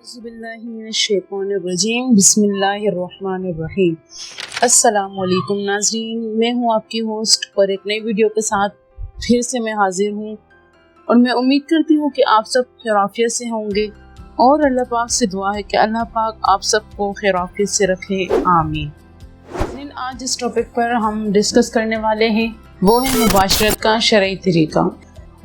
औज़ुबिल्लाहिमिनश्शैतानिर्रजीम बिस्मिल्लाहिर्रहमानिर्रहीम। अस्सलामुअलैकुम नाज़रीन, मैं हूँ आपकी होस्ट और एक नई वीडियो के साथ फिर से मैं हाजिर हूँ और मैं उम्मीद करती हूँ कि आप सब खैरियत से होंगे और अल्लाह पाक से दुआ है कि अल्लाह पाक आप सबको खैरियत से रखे, आमीन। आज जिस टॉपिक पर हम डिस्कस करने वाले हैं वो है मुबाशरत का शरई तरीका।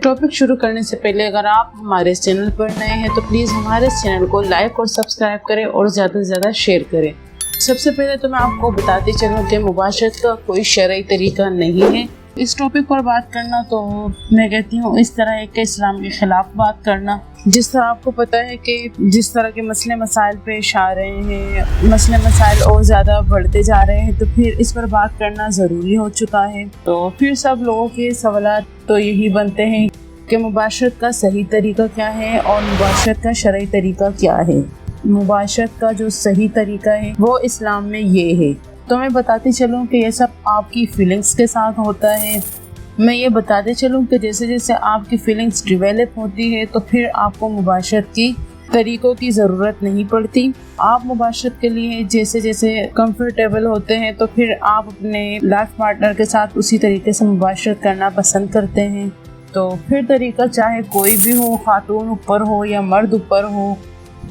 टॉपिक शुरू करने से पहले अगर आप हमारे इस चैनल पर नए हैं तो प्लीज़ हमारे इस चैनल को लाइक और सब्सक्राइब करें और ज़्यादा से ज़्यादा शेयर करें। सबसे पहले तो मैं आपको बताती चलूँ कि मुबाशरत का कोई शरई तरीका नहीं है। इस टॉपिक पर बात करना तो मैं कहती हूँ इस तरह एक इस्लाम के ख़िलाफ़ बात करना। जिस तरह आपको पता है कि जिस तरह के मसले मसाइल पेश आ रहे हैं, मसले मसाइल और ज़्यादा बढ़ते जा रहे हैं, तो फिर इस पर बात करना ज़रूरी हो चुका है। तो फिर सब लोगों के सवालात तो यही बनते हैं कि मुबाशरत का सही तरीका क्या है और मुबाशरत का शरई तरीका क्या है। मुबाशरत का जो सही तरीका है वो इस्लाम में ये है। तो मैं बताती चलूँ कि ये सब आपकी फीलिंग्स के साथ होता है। मैं ये बताते चलूँ कि जैसे जैसे आपकी फीलिंग्स डिवेलप होती है तो फिर आपको मुबाशरत की तरीक़ों की ज़रूरत नहीं पड़ती। आप मुबाशरत के लिए जैसे जैसे कंफर्टेबल होते हैं तो फिर आप अपने लाइफ पार्टनर के साथ उसी तरीके से मुबाशरत करना पसंद करते हैं। तो फिर तरीका चाहे कोई भी हो, खातून ऊपर हो या मर्द ऊपर हो,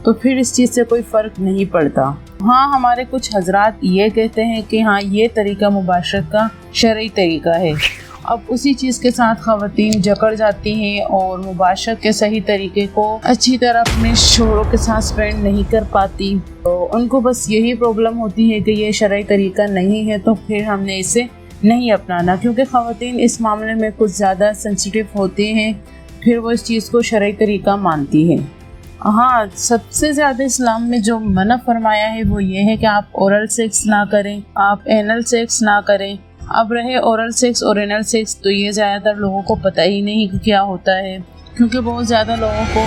तो फिर इस चीज़ से कोई फ़र्क नहीं पड़ता। हाँ, हमारे कुछ हजरात ये कहते हैं कि हाँ ये तरीका मुबाशरत का शरई तरीका है। अब उसी चीज़ के साथ ख़वातीन जकड़ जाती हैं और मुबाशरत के सही तरीके को अच्छी तरह अपने शोहरों के साथ स्पेंड नहीं कर पाती। तो उनको बस यही प्रॉब्लम होती है कि ये शरई तरीका नहीं है तो फिर हमने इसे नहीं अपनाना, क्योंकि ख़वातीन इस मामले में कुछ ज़्यादा सेंसिटिव होती हैं, फिर वो इस चीज़ को शरई तरीका मानती हैं। हाँ, सबसे ज़्यादा इस्लाम में जो मना फरमाया है वो ये है कि आप ओरल सेक्स ना करें, आप एनल सेक्स ना करें। अब रहे ओरल सेक्स और एनल सेक्स, तो ये ज़्यादातर लोगों को पता ही नहीं कि क्या होता है, क्योंकि बहुत ज़्यादा लोगों को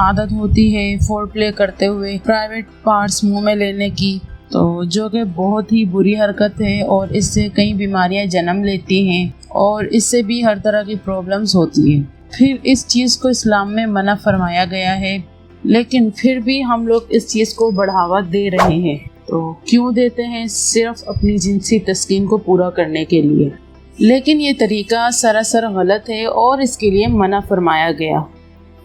आदत होती है फोर प्ले करते हुए प्राइवेट पार्ट्स मुंह में लेने की, तो जो कि बहुत ही बुरी हरकत है और इससे कई बीमारियां जन्म लेती हैं और इससे भी हर तरह की प्रॉब्लम्स होती हैं। फिर इस चीज़ को इस्लाम में मना फरमाया गया है, लेकिन फिर भी हम लोग इस चीज़ को बढ़ावा दे रहे हैं। तो क्यों देते हैं? सिर्फ अपनी जिनसी तस्कीन को पूरा करने के लिए। लेकिन ये तरीका सरासर गलत है और इसके लिए मना फरमाया गया।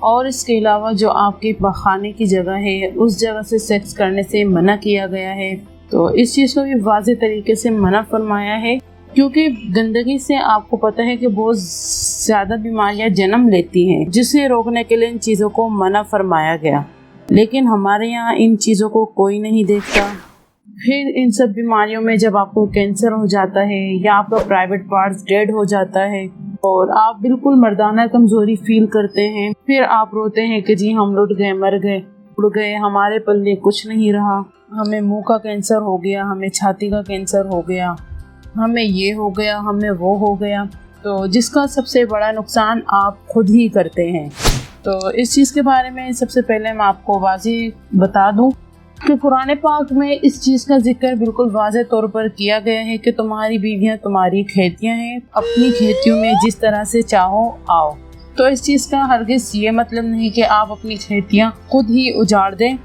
और इसके अलावा जो आपके पखाने की जगह है उस जगह से सेक्स करने से मना किया गया है। तो इस चीज़ को भी वाज़ेह तरीके से मना फरमाया है, क्योंकि गंदगी से आपको पता है कि बहुत ज़्यादा बीमारियां जन्म लेती हैं, जिसे रोकने के लिए इन चीज़ों को मना फरमाया गया। लेकिन हमारे यहाँ इन चीज़ों को कोई नहीं देखता। फिर इन सब बीमारियों में जब आपको कैंसर हो जाता है या आपका प्राइवेट पार्ट्स डेड हो जाता है और आप बिल्कुल मर्दाना कमज़ोरी फील करते हैं, फिर आप रोते हैं कि जी हम लुट गए, मर गए, उड़ गए, हमारे पल्ले कुछ नहीं रहा, हमें मुंह का कैंसर हो गया, हमें छाती का कैंसर हो गया, हमें ये हो गया, हमें वो हो गया। तो जिसका सबसे बड़ा नुकसान आप खुद ही करते हैं। तो इस चीज़ के बारे में सबसे पहले मैं आपको वाज़ेह बता दूं कि कुरान पाक में इस चीज़ का जिक्र बिल्कुल वाज़ेह तौर पर किया गया है कि तुम्हारी बीवियां तुम्हारी खेतियां हैं, अपनी खेतियों में जिस तरह से चाहो आओ। तो इस चीज़ का हरगिज़ ये मतलब नहीं कि आप अपनी खेतियां खुद ही उजाड़ दें।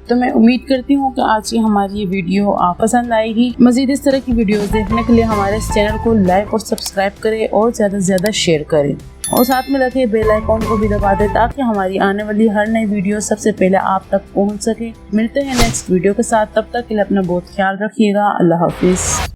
तो मैं उम्मीद करती हूँ कि आज की हमारी ये वीडियो आप पसंद आएगी। मज़ीद इस तरह की वीडियोस देखने के लिए हमारे इस चैनल को लाइक और सब्सक्राइब करें और ज़्यादा से ज़्यादा शेयर करें और साथ में रखे बेल आइकॉन को भी दबा दें ताकि हमारी आने वाली हर नई वीडियो सबसे पहले आप तक पहुँच सके। मिलते हैं नेक्स्ट वीडियो के साथ, तब तक के लिए अपना बहुत ख्याल रखिएगा। अल्लाह हाफिज़।